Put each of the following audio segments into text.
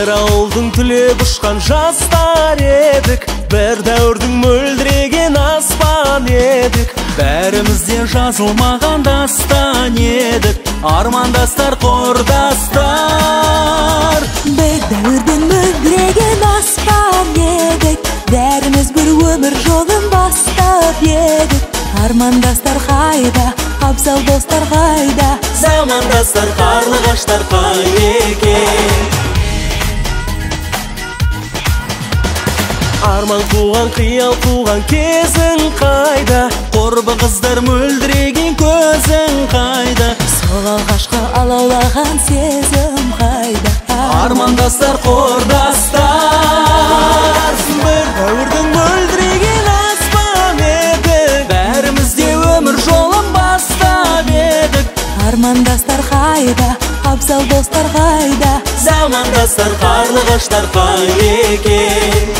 Bir ауылдың түлеп ұшқан жастар едік, бір дәуірдің мөлдіреген аспан едік. Бәрімізде жазылмаған дастан едік, армандастар, құрдастар. Bir дәуірдің мөлдіреген аспан едік, бәріміз бір өмір жолын бастап едік. Армандастар қайда, абзал достар қайда, замандастар, қарлығаштар қай екен. Арман қуған, қиял қуған кезің қайда, құрбы қыздар мөлдіреген көзің қайда, сол алғашқы алаулаған сезім қайда. Армандастар, құрдастар. Бір дәуірдің мөлдіреген аспан едік, бәрімізде өмір жолын бастап едік. Армандастар қайда, абзал достар қайда, замандастар, қарлығаштар қай екен.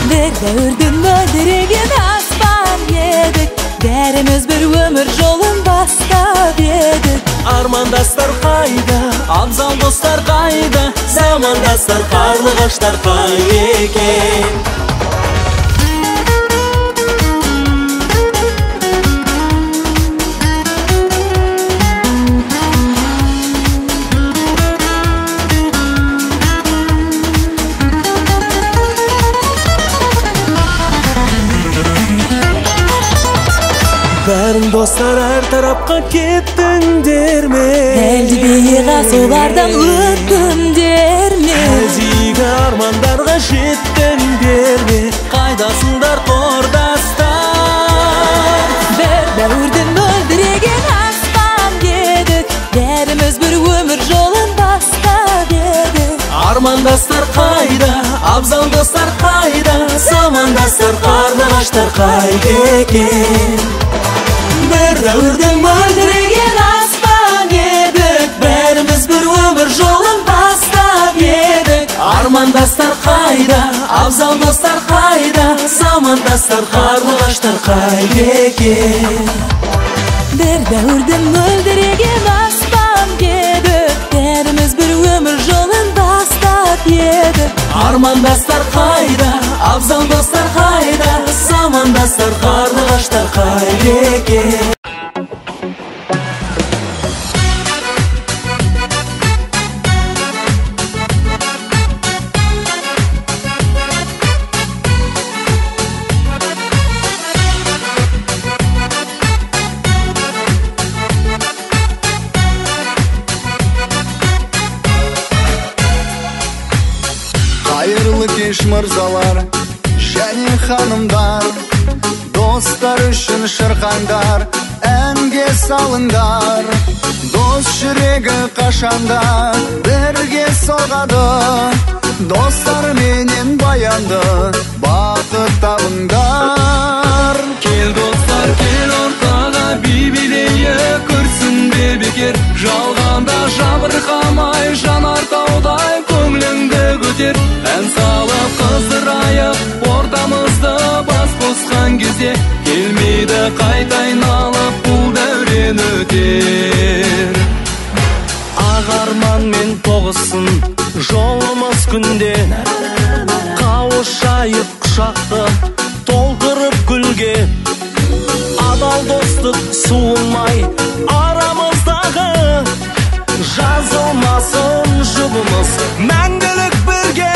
Bir дәуірдің мөлдіреген аспан едік, бәріміз бір өмір жолын бастап едік. Армандастар қайда, абзал достар қайда, замандастар, қарлығаштар қай екен. Бәрің достар әр тарапқа кеттіңдер ме? Әлде бейіға солардан өттіңдер ме? Әлдегі армандарға жеттіңдер ме? Қайдасыңдар, құрдастар? Bir дәуірдің мөлдіреген аспан едік, бәріміз бір өмір жолын бастап едік. Армандастар қайда, абзал достар қайда, замандастар, қарлығаштар қай екен. Bir дәуірдің мөлдіреген аспан едік, бәріміз бір өмір жолын бастап едік. Армандастар қайда, абзал достар қайда, замандастар, қарлығаштар қай екен. Bir дәуірдің мөлдіреген аспан едік, бәріміз бір өмір жолын бастап едік. Армандастар қайда, абзал достар қайда, замандастар, қарлығаштар қай екен. Қайырлы кеш мырзалар, және ханымдар, достар үшін шырқаңдар, әнге салыңдар. Дос жүрегі қашанда бірге соғады, достар менен баянды бақыт табыңдар. Кел достар, кел ортаға, би билейік, күрсінбе бекер, жалғанда жабырқамай, жанартаудай көңіліңді көтер. Ән салып қыздырайық, ортамызды бас қосқан кезде, келмейді қайта айналып, бұл дәурен өтер. Ақ арманмен тоғысын жолымыз күнде, қауышайық құшақты толтырып гүлге. Адал достық суынмай арамыздағы, жазылмасын жұбымыз мәңгілік бірге.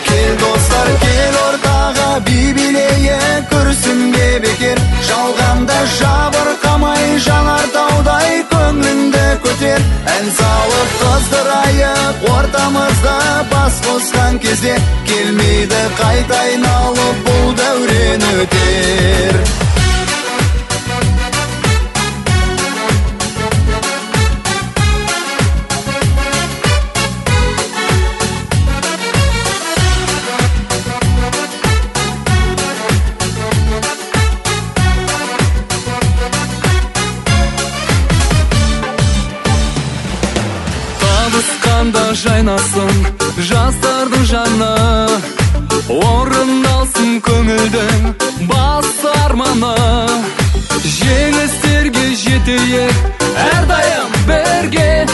Кел достар, кел ортаға, би билейік, күрсінбе бекер, жалғанда жабырқамай, жанартаудай көңіліңді көтер. Ән салып қыздырайық, ортамызда бас қосқан кезде, келмейді қайта айналып, бұл дәурен өтер. Табысқанда жайнасын жастардың жаны, орындалсын көңілдің басты арманы. Жеңістерге жетейік әрдайым бірге,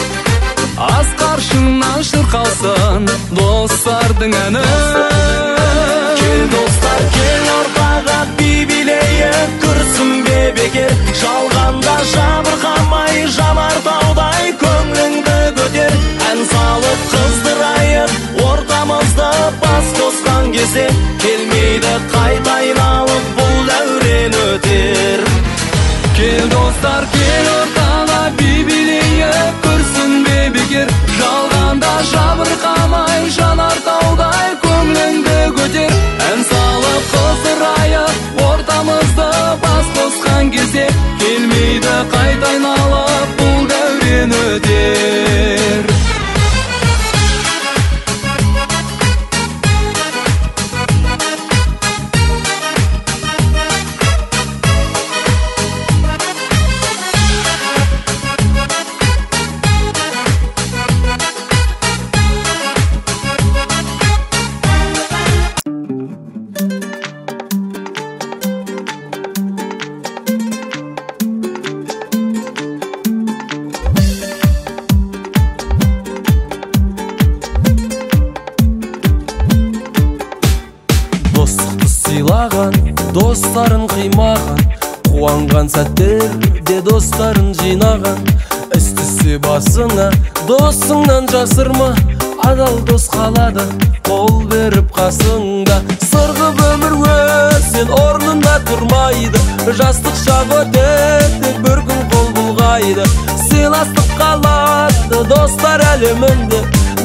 асқар шыңнан шырқалсын dostlardyň äni. Kel dostlar kel ortaga bibileye kürsün bebeker. Şalganda jabırgamay jamar tağday köңlüňde göter. En salıp kızdırayıp ortamızda bas koskan kese. Kelmeydi qaytayın alıp bul däwren öter. Kel dostlar kel ortaga bibileye kürsün bebeker. Şalganda jabırgamay janar tağday köңlüňde göter. En salıp kızdırayıp ortamızda bas koskan kese. Kelmeydi qaytayın alıp bul däwren öter. Dostlukты sıylagan, dostların kıymagan, kuangan sәттерде dostарын жыйнаган. Істisi басыңа, досыңнан жасырма, адал дос қалады, қол беріп қасыңда. Сырғып өмір өтсен орнында тұрмайды, жастық шақ өтеді, бір күн қол бұлғайды. Сыйластық қалады достар әлемінде,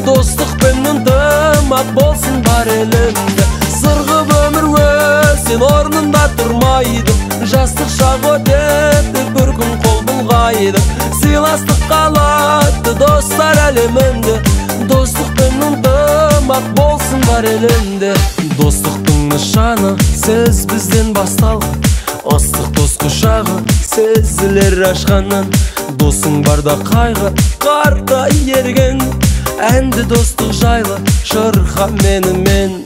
достықпен ынтымақ болсын бар елімде. Сырғып өмір өтсен орнында тұрмайды, жастық шақ өтеді, бір күн қол бұлғайды. Сыйластық қалады достар әлемінде, достықпен ынтымақ болсын бар елімде. Достықтың нышаны сіз бізден басталған, ыстық дос құшағы сезілер ашқаннан. Досың барда қайғы қарда ерген, әнді достық жайлы шырқа менімен.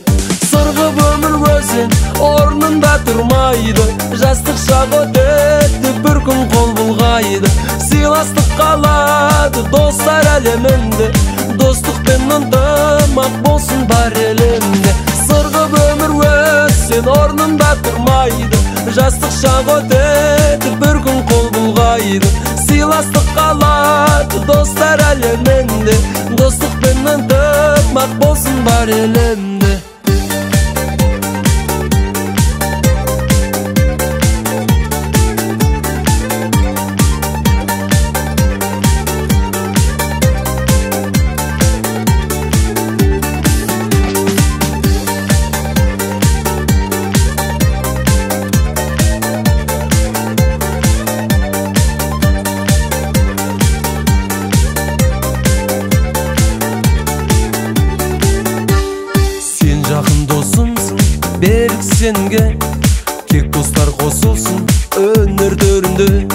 Сырғып өмір өтсен орнында тұрмайды, жастық шақ өтеді, бір күн қол бұлғайды. Сыйластық қалады достар әлемінде, достықпен ынтымақ болсын бар елімде. Сырғып өмір өтсен орнында тұрмайды, жастық шақ өтеді, бір күн қол бұлғайды. Сыйластық қалады достар әлемінде, достықпен ынтымақ болсын бар елімде. Берік сенге тек достар қосылсын өнердерінде.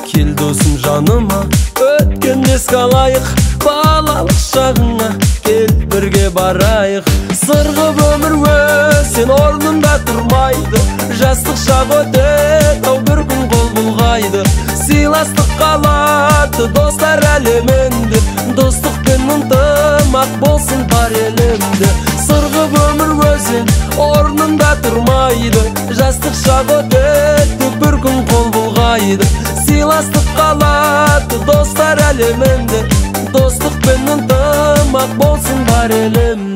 Кел досым жаныма өткен еске алайық, балалық шағыңа кел бірге барайық. Сырғып өмір өтсен орнында тұрмайды, жастық шақ өтеді, ау бір күн қол бұлғайды. Сыйластық қалады достар әлемінде, достықпен ынтымақ болсын бар елімде. Сырғып өмір өтсен орнында тұрмайды, жастық шақ өтеді, бір күн қол бұлғайды. Сыйластық қалады достар әлемінде, достықпен ынтымақ болсын бар елімде.